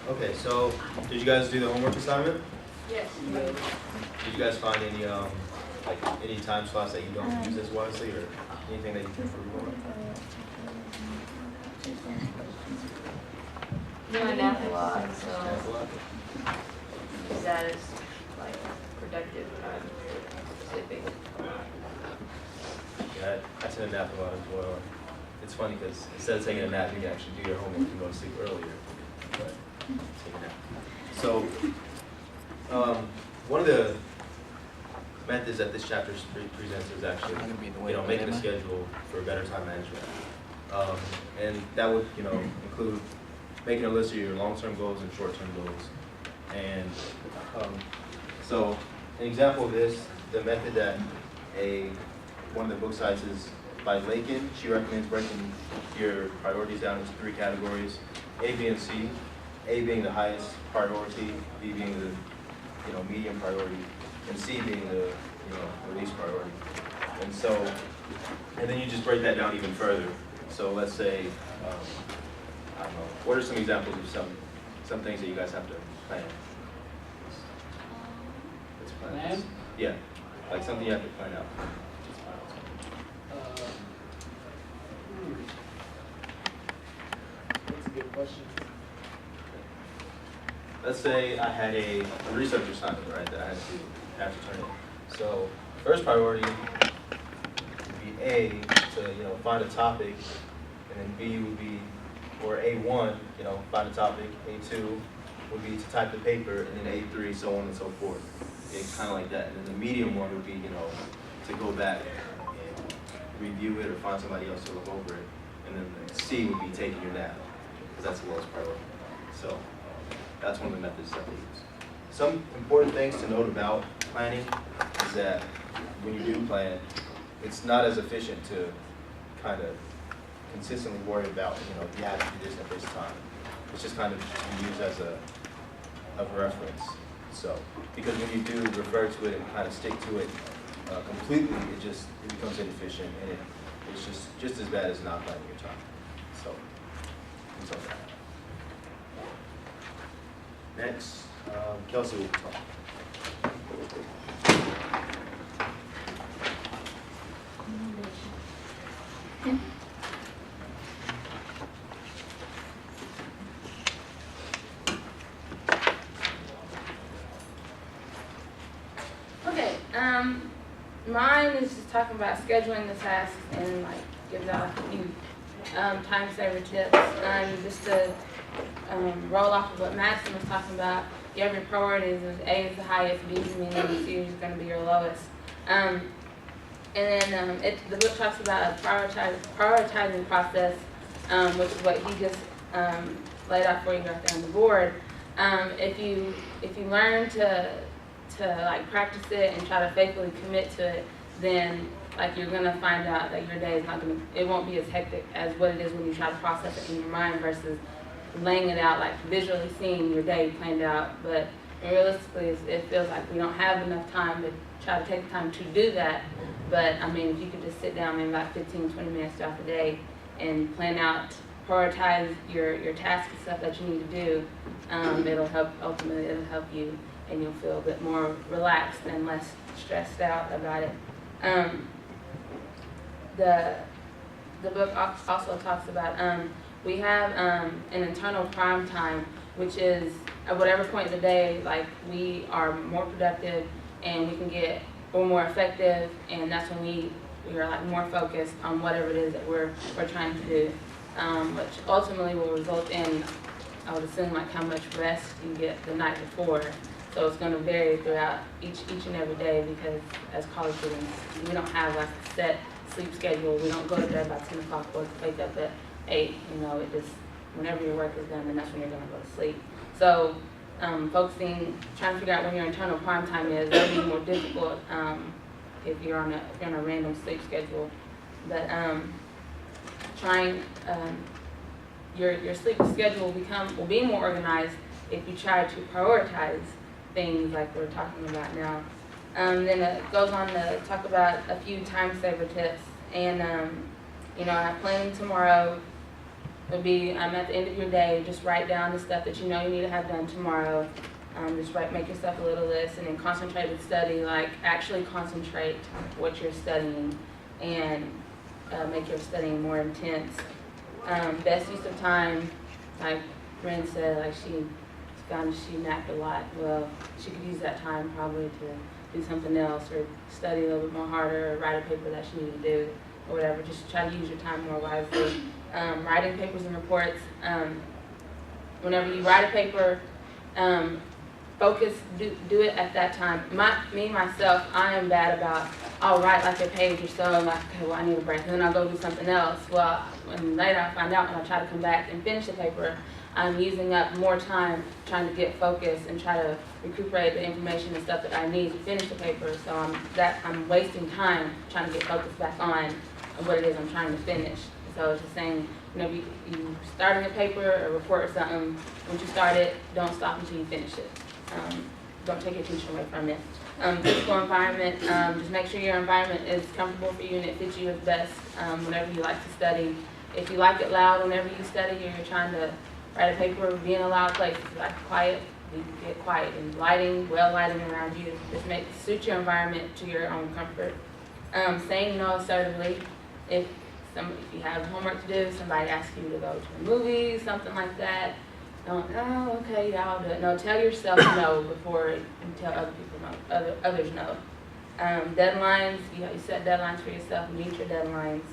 Okay, so did you guys do the homework assignment? Yes. Did you guys find any like any time slots that you don't use as wisely, or anything that you can improve on? Doing that a lot, so That's a lot. use that as like productive time sleeping. Yeah, I tend to nap a lot as well. It's funny because instead of taking a nap, you can actually do your homework and go to sleep earlier. But take a nap. So, one of the methods that this chapter presents is actually, making a schedule for better time management. And that would, include making a list of your long-term goals and short-term goals. And so, an example of this, the method that one of the book sites is by Lakin. She recommends breaking your priorities down into 3 categories: A, B, and C. A being the highest priority, B being the medium priority, and C being the least priority. And then you just break that down even further. So let's say, I don't know, what are some examples of some things that you guys have to plan? Let's plan this. Yeah, like something you have to plan out. That's a good question. Let's say I had a research assignment, right, that I have to turn in. So first priority would be A, to find a topic, and then B would be, or A1, find a topic. A2 would be to type the paper, and then A3, so on and so forth. It's kind of like that. And then the medium one would be, to go back and review it or find somebody else to look over it. And then the C would be taking your nap, because that's the lowest priority. So that's one of the methods that we use. Some important things to note about planning is that when you do plan, it's not as efficient to kind of consistently worry about, you have to do this at this time. It's just kind of used as a reference. So, because when you do refer to it and kind of stick to it completely, it becomes inefficient, and it's just as bad as not planning your time. So, it's okay. Next, Kelsey will talk. Okay, mine is just talking about scheduling the tasks and gives out a few time saver tips. Just to roll off of what Madison was talking about, you have your priorities. A is the highest, B is the medium, and C is going to be your lowest. And then the book talks about a prioritizing process, which is what he just laid out for you right there on the board. If you learn to practice it and try to faithfully commit to it, then you're gonna find out that your day is it won't be as hectic as what it is when you try to process it in your mind versus laying it out, visually seeing your day planned out. But realistically, it feels like we don't have enough time to try to take the time to do that. But I mean, if you could just sit down maybe 15-20 minutes throughout the day and plan out, prioritize your tasks and stuff that you need to do, it'll help you, and you'll feel a bit more relaxed and less stressed out about it. The book also talks about we have an internal prime time, which is at whatever point in the day, we are more productive and we're more effective, and that's when we are more focused on whatever it is that we're trying to do, which ultimately will result in, I would assume, how much rest you get the night before. So it's going to vary throughout each and every day, because as college students, we don't have a set sleep schedule. We don't go to bed by 10 o'clock, wake up at 8. It just, whenever your work is done, then that's when you're going to go to sleep. So trying to figure out when your internal prime time is, that'll be more difficult if you're on a random sleep schedule. But your sleep schedule will be more organized if you try to prioritize things like we're talking about now. Then it goes on to talk about a few time saver tips. And I'm planning tomorrow would be at the end of your day, just write down the stuff that you know you need to have done tomorrow. Make yourself a little list, and then concentrate with study, like actually concentrate what you're studying, and make your studying more intense. Best use of time, like Ren said, like she napped a lot. Well, she could use that time probably to do something else, or study a little bit more harder, or write a paper that she needed to do, or whatever. Just try to use your time more wisely. Writing papers and reports. Whenever you write a paper, focus, do it at that time. Myself, I am bad about, I'll write like a page or so, like, okay, well, I need a break, and then I'll go do something else. Well, and later I find out when I try to come back and finish the paper, I'm using up more time trying to get focused and try to recuperate the information and stuff that I need to finish the paper. So I'm wasting time trying to get focused back on what it is I'm trying to finish. So it's just saying, whenever you starting a paper or report or something, once you start it, don't stop until you finish it. Don't take your attention away from it. Physical environment, just make sure your environment is comfortable for you and it fits you as best whenever you like to study. If you like it loud whenever you study, or you're trying to write a paper, be in a loud place. If you like quiet, you get quiet. And lighting, well lighting around you, just suit your environment to your own comfort. Saying no assertively. If you have homework to do, somebody asks you to go to a movie, something like that, don't, oh, okay, yeah, I'll do it. No, tell yourself no before you tell other people no, others no. Deadlines, you set deadlines for yourself, meet your deadlines.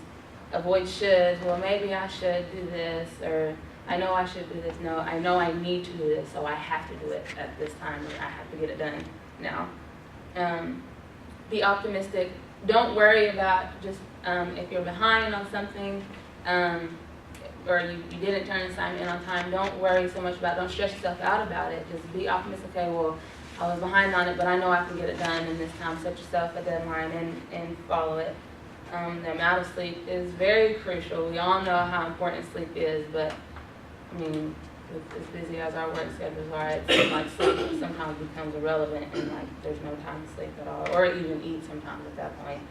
Avoid should, well, maybe I should do this, or I know I should do this. No, I know I need to do this, so I have to do it at this time, or I have to get it done now. Be optimistic. Don't worry about just if you're behind on something, or you didn't turn an assignment in on time, don't worry so much about it. Don't stress yourself out about it. Just be optimistic. Okay, well, I was behind on it, but I know I can get it done in this time. Set yourself a deadline and follow it. The amount of sleep is very crucial. We all know how important sleep is, but I mean, as busy as our work schedules are, it seems like sleep sometimes becomes irrelevant, and like there's no time to sleep at all, or even eat sometimes at that point.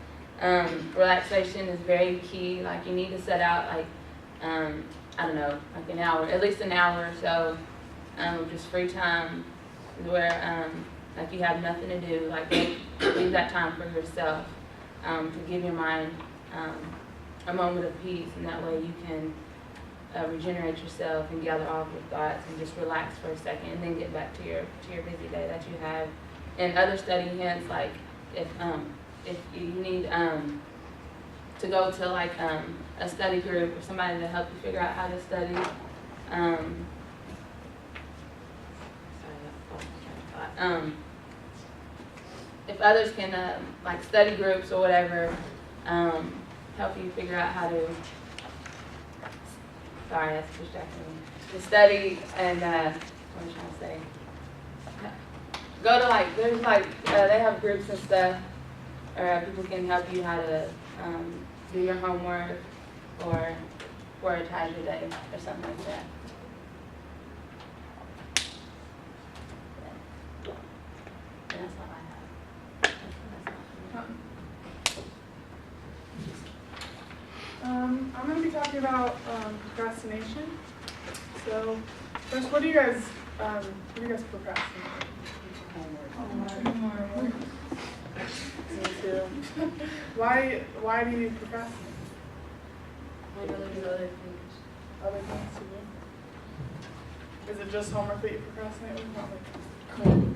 Relaxation is very key. Like you need to set out like I don't know, like an hour, at least an hour or so, just free time where like you have nothing to do. Like leave that time for yourself to give your mind a moment of peace, and that way you can regenerate yourself and gather all of your thoughts and just relax for a second, and then get back to your busy day that you have. And other study hints, like if you need to go to like a study group or somebody to help you figure out how to study. If others can like study groups or whatever help you figure out how to. Sorry, that's distracting me. To study and what am I trying to say? Go to like there's like they have groups and stuff, or people can help you how to do your homework or prioritize your day or something like that. And that's all I have. I'm going to be talking about procrastination. So, first, what do you guys procrastinate? Homework. Me too. Why do you procrastinate? Other things. Other things to do? Is it just homework that you procrastinate with? Not like Cleaning.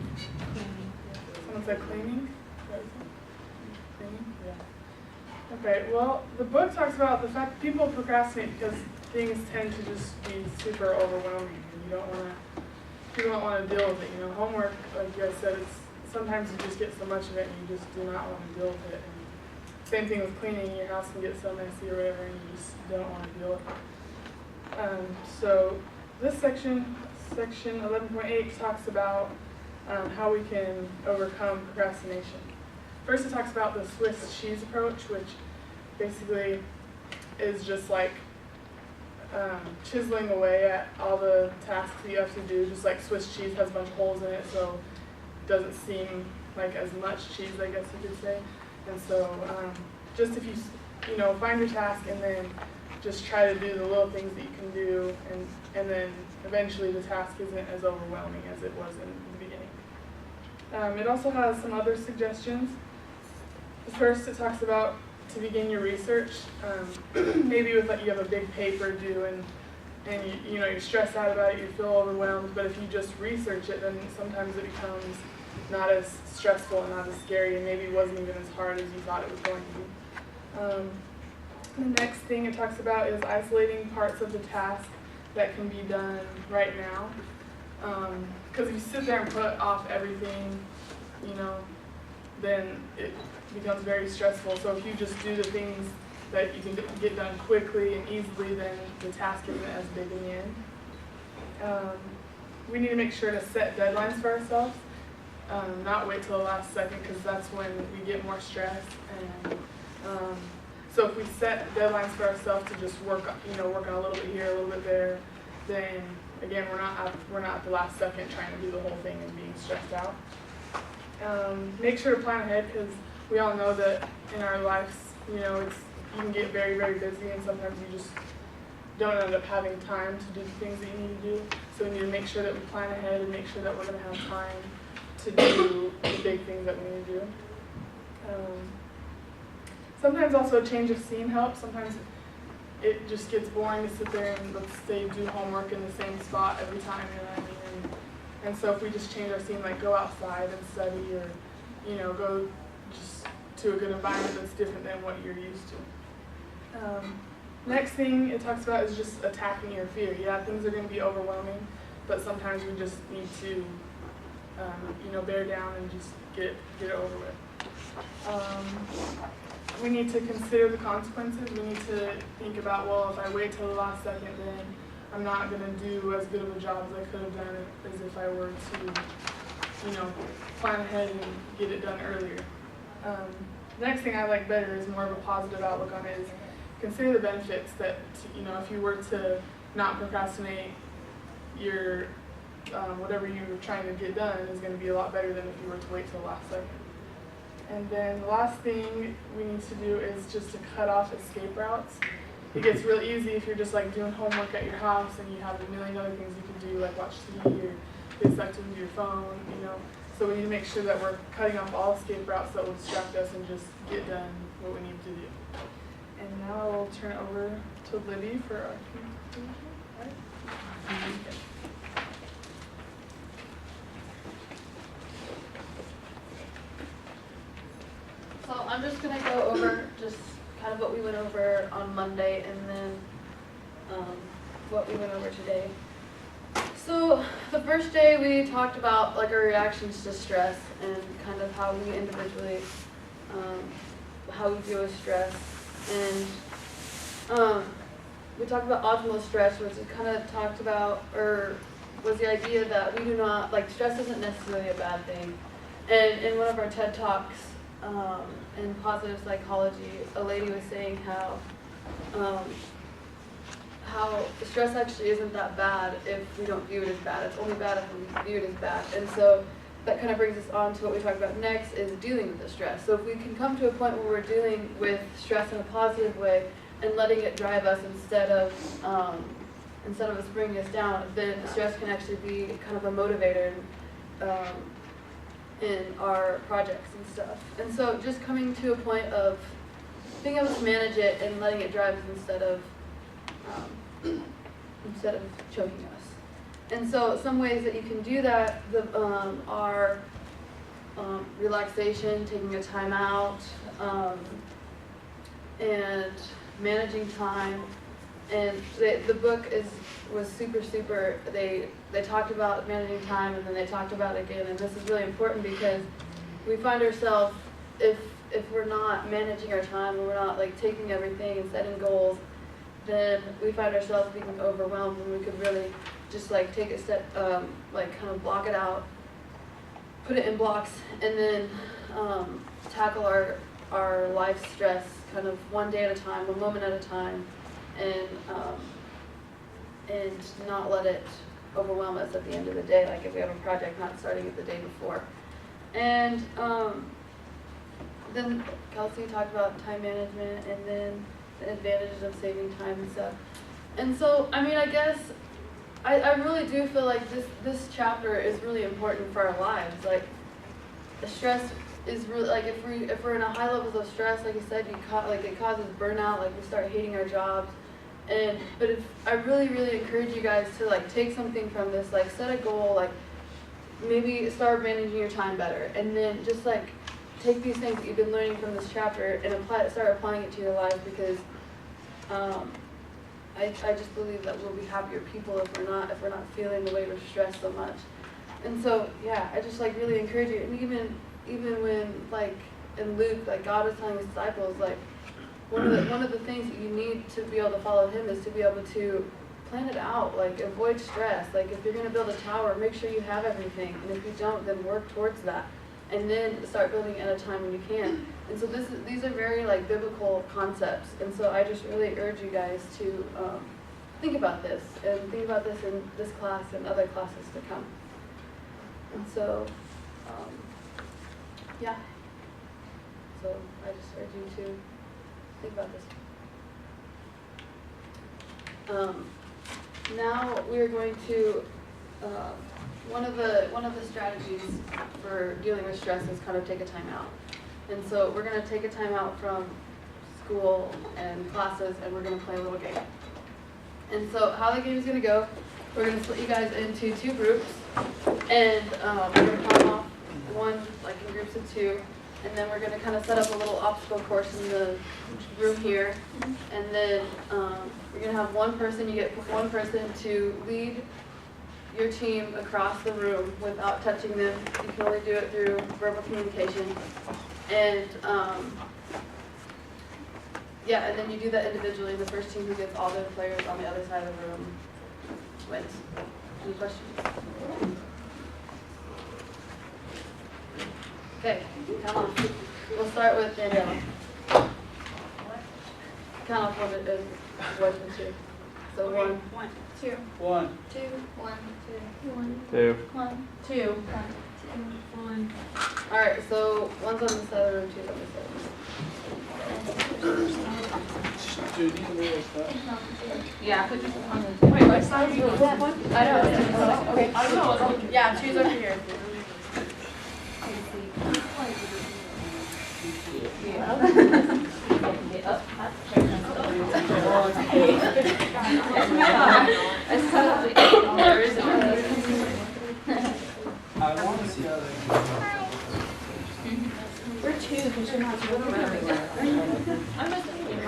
someone said cleaning? Cleaning? Yeah. Okay, well, the book talks about the fact that people procrastinate because things tend to just be super overwhelming, and you don't want to deal with it. You know, homework, like you guys said, sometimes you just get so much of it and you just do not want to deal with it. And same thing with cleaning, your house can get so messy or whatever, and you just don't want to deal with it. So this section 11.8 talks about how we can overcome procrastination. First, it talks about the Swiss cheese approach, which basically is just like chiseling away at all the tasks that you have to do. Just like Swiss cheese has a bunch of holes in it, so it doesn't seem like as much cheese, I guess you could say. And so just if you find your task and then just try to do the little things that you can do, and then eventually the task isn't as overwhelming as it was in the beginning. It also has some other suggestions. First, it talks about to begin your research. Maybe with you have a big paper due and you know you're stressed out about it, you feel overwhelmed. But if you just research it, then sometimes it becomes not as stressful and not as scary, and maybe it wasn't even as hard as you thought it was going to be. The next thing it talks about is isolating parts of the task that can be done right now. Because if you sit there and put off everything, you know, then it becomes very stressful. So if you just do the things that you can get done quickly and easily, then the task isn't as big in the end. We need to make sure to set deadlines for ourselves, not wait till the last second, because that's when we get more stressed. And so if we set deadlines for ourselves to just work on a little bit here, a little bit there, then again we're not at the last second trying to do the whole thing and being stressed out. Make sure to plan ahead, because we all know that in our lives, you know, you can get very, very busy, and sometimes you just don't end up having time to do the things that you need to do. So we need to make sure that we plan ahead and make sure that we're going to have time to do the big things that we need to do. Sometimes also a change of scene helps. Sometimes it just gets boring to sit there and, let's say, do homework in the same spot every time, you know what I mean? And so if we just change our scene, like go outside and study, or, you know, go just to a good environment that's different than what you're used to. Next thing it talks about is just attacking your fear. Yeah, things are going to be overwhelming, but sometimes we just need to, you know, bear down and just get it over with. We need to consider the consequences. We need to think about, well, if I wait till the last second, then I'm not going to do as good of a job as I could have done as if I were to, you know, plan ahead and get it done earlier. The next thing I like better is more of a positive outlook on it, is consider the benefits that, you know, if you were to not procrastinate, your whatever you were trying to get done is going to be a lot better than if you were to wait till the last second. And then the last thing we need to do is just to cut off escape routes. It gets real easy if you're just like doing homework at your house and you have a million other things you can do, like watch TV or get sucked into your phone, you know. So we need to make sure that we're cutting off all escape routes that will distract us and just get done what we need to do. And now I'll turn it over to Libby for our conclusion. Right? Okay. So I'm just gonna go over just kind of what we went over on Monday, and then what we went over today. So the first day we talked about like our reactions to stress and kind of how we individually, how we deal with stress, and we talked about optimal stress, which we kind of talked about, or was the idea that we do not, like, stress isn't necessarily a bad thing. And in one of our TED Talks in positive psychology, a lady was saying how stress actually isn't that bad if we don't view it as bad. It's only bad if we view it as bad. And so that kind of brings us on to what we talk about next, is dealing with the stress. So if we can come to a point where we're dealing with stress in a positive way and letting it drive us instead of us bringing us down, then stress can actually be kind of a motivator in our projects and stuff. And so just coming to a point of being able to manage it and letting it drive us instead of choking us. And so some ways that you can do that are relaxation, taking a time out, and managing time. And the book was super, they talked about managing time, and then they talked about it again, and this is really important because we find ourselves, if we're not managing our time, and we're not like taking everything and setting goals, then we find ourselves being overwhelmed, and we could really just like take a step, like kind of block it out, put it in blocks, and then tackle our life stress kind of one day at a time, one moment at a time, and not let it overwhelm us at the end of the day, like if we have a project not starting it the day before. And then Kelsey talked about time management, and then the advantages of saving time and stuff. And so, I mean, I guess I really do feel like this chapter is really important for our lives. Like, the stress is really, like, if we're in a high levels of stress, like you said, it causes burnout. Like, we start hating our jobs. But if I really encourage you guys to like take something from this, like set a goal, like maybe start managing your time better, and then just like take these things that you've been learning from this chapter and start applying it to your life, because I just believe that we'll be happier people if we're not feeling the way we're stressed so much. And so yeah, I just like really encourage you. And even when like in Luke, like God was telling his disciples, like one of the things that you need to be able to follow him is to be able to plan it out, like avoid stress. Like if you're going to build a tower, make sure you have everything, and if you don't, then work towards that, and then start building at a time when you can. And so these are very like biblical concepts, and so I just really urge you guys to think about this, and think about this in this class and other classes to come. And so yeah, so I just urge you to think about this. Now we are going to one of the strategies for dealing with stress is kind of take a time out. And so we're going to take a time out from school and classes, and we're going to play a little game. And so how the game is going to go, we're going to split you guys into 2 groups, and we're going to count off one like in groups of 2. And then we're going to kind of set up a little obstacle course in the room here. And then we're going to have one person, you get one person to lead your team across the room without touching them. You can only do it through verbal communication. And yeah, and then you do that individually. The first team who gets all the players on the other side of the room wins. Any questions? Okay, count off. We'll start with Daniela. Count off 1 to 2. So 1, 2, 1, 2, 1, 2, 2. 1, 2, 1. all right, so 1's on this side of the room, 2's on this side. Dude, these are really stuff. Yeah, I put this on the Wait, what side do you want? I know. Okay. I don't know. Yeah, choose over here. I want to see how they We're 2 because you're not doing it. I'm just I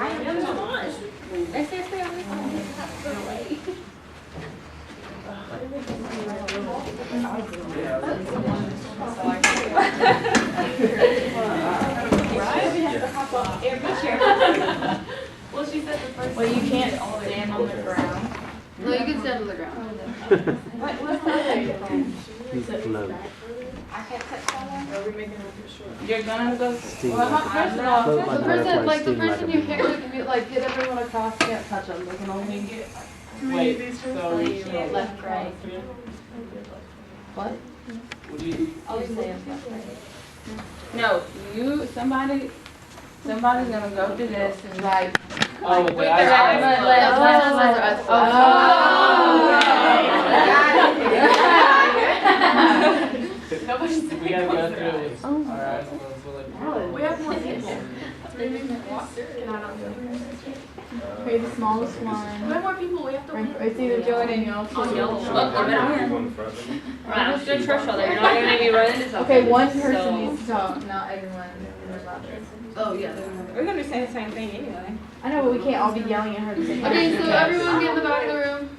seriously only Well, she said the first. Well, you can't stand on the ground. No, you can stand on the ground. What's the other? I can't touch that Are we making it short? one. You're gonna go. Steve. Well, first of all, Float The like person, butterfly, like the sting like person a you bee. pick, like get everyone across, can't touch them. They can only get Can we Wait, do these two? so left, right. what? what do you, I'll just say it's left, right. No, somebody's gonna go do this and like. oh, with With the the eyes right, closed. Nobody's. We gotta go through it with our eyes closed. So like, We have more people. Maybe can I not do it? Okay, the smallest one. We have more people. We have to win. It's either Joe and Danielle. Oh, right, I'm still Trisha there. You're not gonna be running this. Okay, one person So- needs to talk, not everyone. Oh, yeah. We're gonna be saying the same thing anyway. I know, but we can't all be yelling at her at the same time. Okay, so everyone get in the back of the room.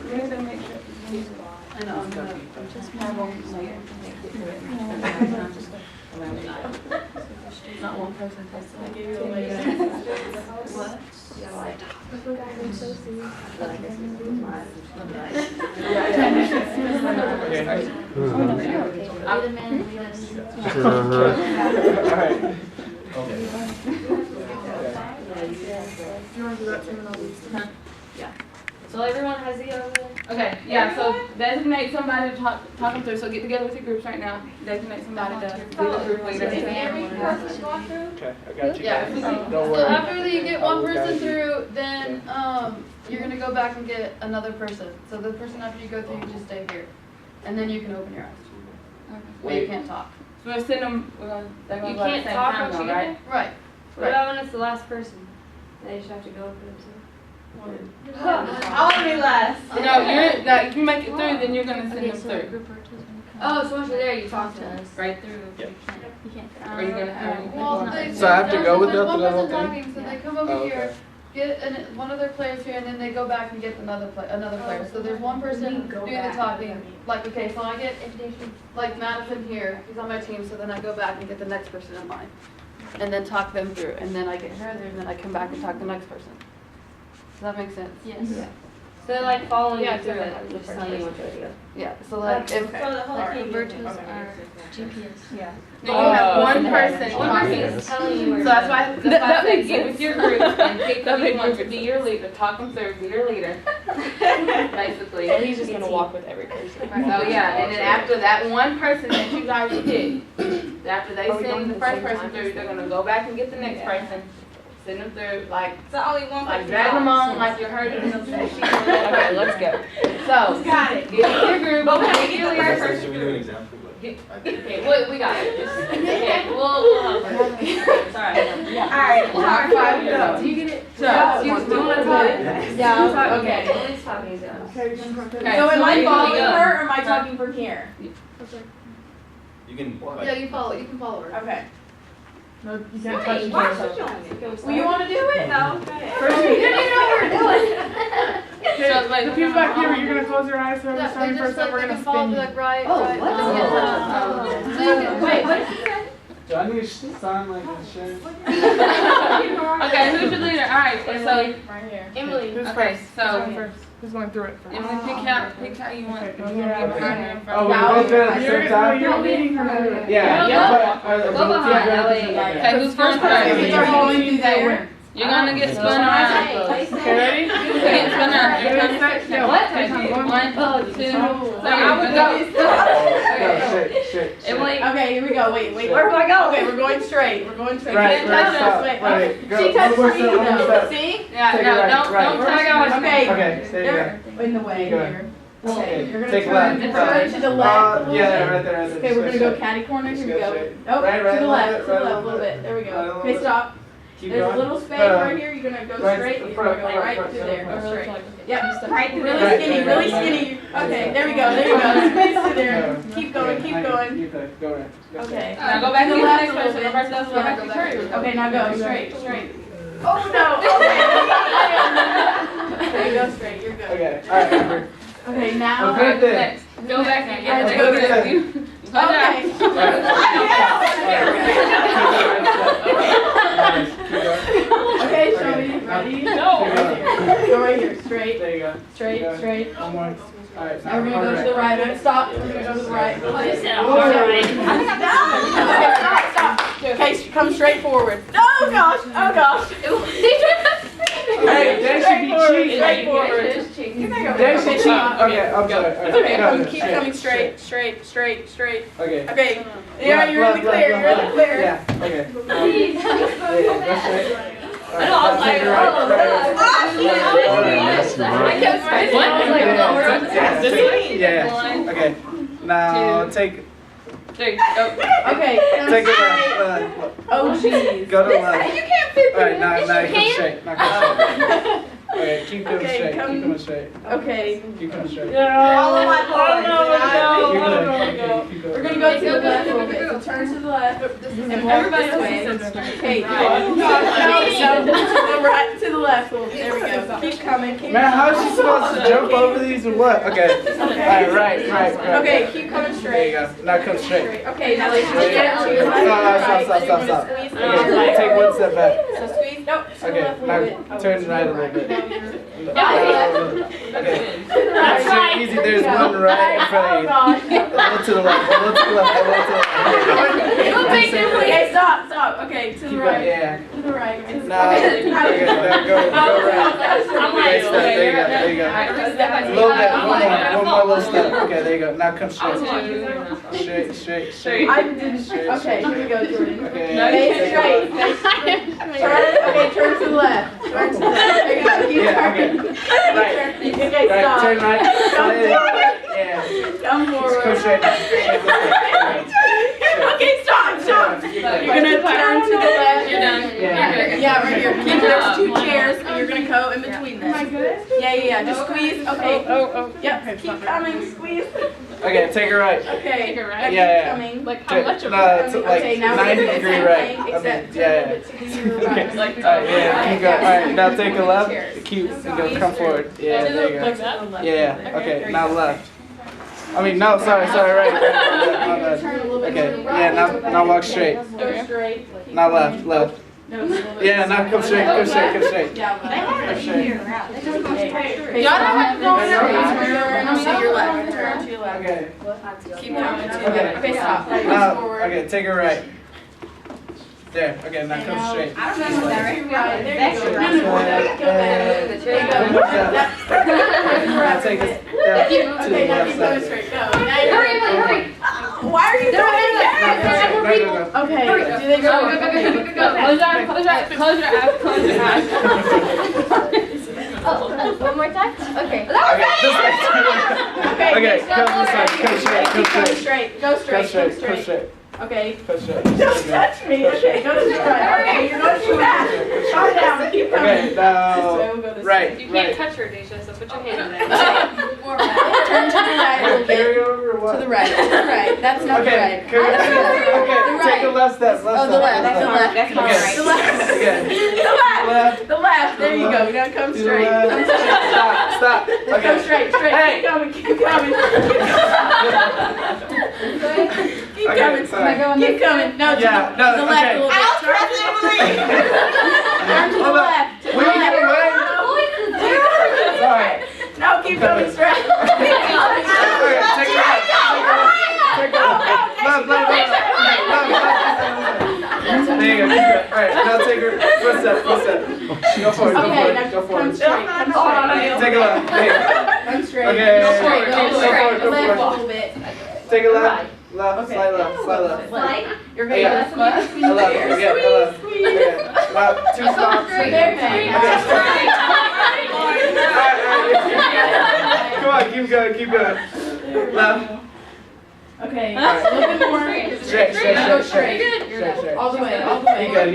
We're gonna make sure. I know, I'm just not one person takes What? Alright. Okay. You want to do that too, and I'll do this? Yeah. So everyone has the over there? Okay, yeah, so designate somebody to talk them through. So get together with your groups right now. Designate somebody to be the group leader. Every person walk through? Okay, I got you. Yeah. Don't So worry. after you get I one will person guide you. through, then, you're gonna go back and get another person. So the person after you go through, you just stay here. And then you can open your eyes. But you can't talk. So we're sending them, they're You gonna go at the can't same talk time once though, you get right? Right. What about when it's the last person? They just have to go for themselves. I want to be last. No, if you make it through, then you're gonna send them through. Oh, so once you're there, you talk to us. Right through. Yep. You can't. Or you're gonna have. Well, they, So I have to go with there's them one through the whole person thing? talking, so they come over Oh, here, get one of their players here, and then they go back and get another player. So there's one person doing the talking. Like, okay, so I get like Madison here, he's on my team, so then I go back and get the next person in line, and then talk them through, and then I get her there, and then I come back and talk the next person. Does that make sense? Yes. So they're like following Yeah, you through exactly. it, just telling you what to do. Yeah. So like if So the whole Alright. thing virtuals are GPS. Yeah. Then you have one person One person talking. is telling you where So to that's go. why I say get with your group and pick who you want to be your leader. Talk them through, be your leader. Basically. So he's just gonna walk with every person. So yeah, and then after that one person that you guys pick, after they send the first person through, they're gonna go back and get the next person, send them through, like only one drag them on like you heard it in the sheet. Okay, let's go. So Got it. get with your group, pick your leader. Should we do an example? Okay, we got it. Okay, we'll help her. Sorry. Alright, high five, go. Do you get it? So, you want to talk? Yeah, Okay. Lily's talking to us. Okay, So am I there you following go. her or am I talking from here? You can, yeah, like, you can follow her. Okay. No, you can't touch each Why other. should you? Well, you wanna do it? No. First, You didn't even know what we're doing. okay, the people back here, you're gonna close your eyes, so Yeah, every they time just person, like we're they gonna can follow spin you. like right, Oh, right. what? So you can- Wait, what did you say? Do I need to sign like insurance? Okay, who's your leader? Alright, so Right here. Emily. Who's okay, first? so Who's going first? Who's going through it first? Emily, pick how you want. Okay, You go want to ahead. be behind her in front Oh, of we're her? both doing it at the You're, same time? you're leading her through it. Yeah, Yeah. but, Go behind Ellie. Okay, who's going First person first? starts going through there. You're gonna get spun around. Okay, ready? You're getting spun around. You're Ready, set, go. What? Okay, One, going. two, three. I would go. No, shit. Emily. Okay, here we go. Wait. Where do I go? Okay, we're going straight. We're going straight. Right, You can't touch stop. us. Wait. Right, go. She touched One me more step, though. See? Yeah, Take no, it right, don't right. touch her. Okay. Okay, stay there. They're in the way Keep going. here. Okay, you're gonna Take turn left. to the left a little Yeah, bit. right there. Okay, we're gonna go catty corner. Here we Just go. go straight. Oh, Right, to the a left, little a bit, little bit. There we Right, a go. little Okay, bit. stop. Keep There's a going. little space right here. You're gonna go Right, straight. the You're front, gonna go right front, through there. front. Go straight. Yep. Right through Really Right, skinny, right, really right. skinny. Okay, there we go. Squeeze through there. Keep going, keep going. Keep going. Go right. Go Okay. Now go back to the left next a person. little The person else bit. go back to her. Okay, now go straight. Oh no. Okay, go straight. You're good. Okay, alright. Okay, now. Okay, then. Next. Go back and Alright, get go the there. you. Okay. Okay, show me. Ready? No. Go right here. Straight. There you go. Straight. One more. Alright, Now we're gonna go to the right. Stop. We're gonna go to the right. Oh, you said Oh, all sorry. right. Okay, stop. Okay, come straight forward. Oh gosh. Oh gosh. Hey, that should be cheating. Straight forward. That should cheat. Okay, I'm sorry. Okay, Go, keep straight. coming straight. Okay. Okay. Yeah, you're in the clear. You're in the clear. Yeah, okay. Please. Yeah, go straight. I know, I was like, oh, Yeah. Okay. Now take Three. Go. Okay. take it left. Oh jeez. Go to left. You can't fit Alright, now Yes, come you can. straight. Now come straight. Okay, keep going Okay, straight. come- Keep going straight. Okay. Keep going straight. Follow my Keep going. We're gonna go to the left a little bit. So turn to the left. And walk Everybody this else way. is straight. Okay. No, right to the left. There we go. Keep coming. Keep Man, how is she supposed to jump over these or what? Okay. Alright, right. Okay, keep coming There straight. you go. Now come straight. Okay, now let's just get to your left. No, and right. stop. Then you're gonna squeeze to the Okay, right. take one step back. So squeeze. Nope. To the Okay, left a now little bit. turn right a little bit. Okay. Right. So easy, there's one right in front of you. Oh gosh. A little to the left, a little to the left, a little to the left. Okay, stop. Okay, to the Keep right. going, yeah. To the right. Now, okay, now go right. I'm like, right step. There you go. There you go. A little bit. One more little step. Okay, there you go. Now come straight. Straight. I didn't. Okay, here we go, Jordan. Okay. Face straight. Okay, turn to the left. Turn to the left. There you go. Keep turning. Right. Okay, Right. stop. Turn right. Come forward. Yeah. Come Come forward. straight. Okay, stop. You're gonna turn to the left. You're done. Yeah. Yeah, right here. There's 2 chairs, and you're gonna go in between them. Yeah. Just squeeze. Okay. Yep. Keep coming. Squeeze. Okay, take a right. Okay. Yeah. Coming. Like how much of No, it's like Okay, now 90-degree right. I mean, Except yeah. okay. Alright, yeah, keep going. Alright, now take a left. Keep and go. Come forward. Yeah, there you like go. that? Yeah. Okay, now left. I mean, no, sorry, right. My bad. Okay, yeah, now walk straight. Go straight. Now left. Yeah, now come straight. Yeah, Come straight. Y'all don't have to go to your left. Turn to your left. Okay. Keep coming to your left. Okay, stop. Now, Forward. okay, take a right. There. Okay, now come straight. I don't know that right. There you go. Now take a step to the Okay, now left keep going side. straight. Go. Now you're hurry. Why are you throwing it? No. Okay, do they go? Close your eyes. One more time? Okay. Okay, this way. Okay, come this way. Come straight. Go straight. Okay. Come straight. Don't touch me. Okay, go to the right. Okay, you're going too fast. Calm down. Keep coming. Okay, now right. You can't touch her, Dacia, so put your hand in there. Turn to the right a little bit. Carry over or what? To the right. That's not the Okay, right. carry That's the left. The Okay, right. take a left step. Oh, the left. The left. That's not Okay. right. The left. Okay. The left. Left. The left. There you go. You gotta come To the straight. left. Come straight. Stop. Come Okay. straight. Hey. Keep coming. Keep coming. Keep Okay, coming. sorry. Keep coming. No, Yeah, to no, the left okay. a little bit. Turn to the Hold on. left. To the Wait. left. Sorry. No, keep coming straight. Okay, take it out. Take it out. Left. There you go. Keep it. All right, now take her. First step. Go for it. Okay, now Go for come it. straight. Come straight. Take a left. There you go. Come straight. Okay. Go straight. Go Go straight. for it, go Left for a it. little bit. Take a left. Okay. Slide left. Left. You're good. Yeah. That's left. A left. Okay, a left. Okay. Now, 2 stops. There, okay. Come on, keep going. Left. Okay. A little bit more. Straight. Go straight. All the way. You good.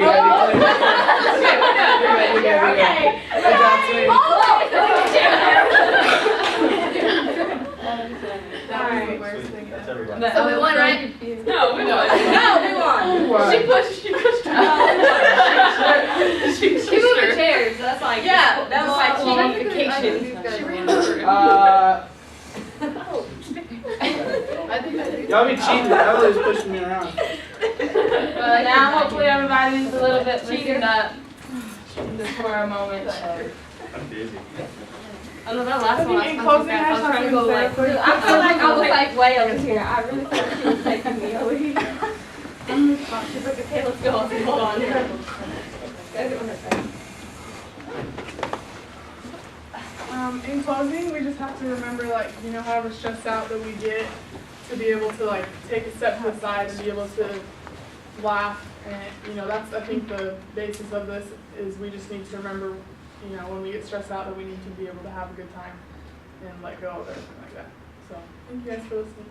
Okay. Good job, sweetie. That was the worst thing. That's everybody. So we won, right? No, we don't. You won. She pushed her. She She moved the chairs, so that's like. Yeah, that was like Well, cheating. I think I did. Y'all be cheating. Y'all always pushing me around. Now hopefully everybody's a little bit loosened up just for a moment. I'm busy. I know that last one. I In was closing, I was trying to go like. I feel like I was like way over here. I really thought she was taking me over here. She's like, okay, let's go. I said, hold on. In closing, we just have to remember, like, however stressed out that we get, to be able to, like, take a step to the side and be able to laugh. And, that's, I think, the basis of this is we just need to remember, when we get stressed out, that we need to be able to have a good time and let go of everything like that. So, thank you guys for listening.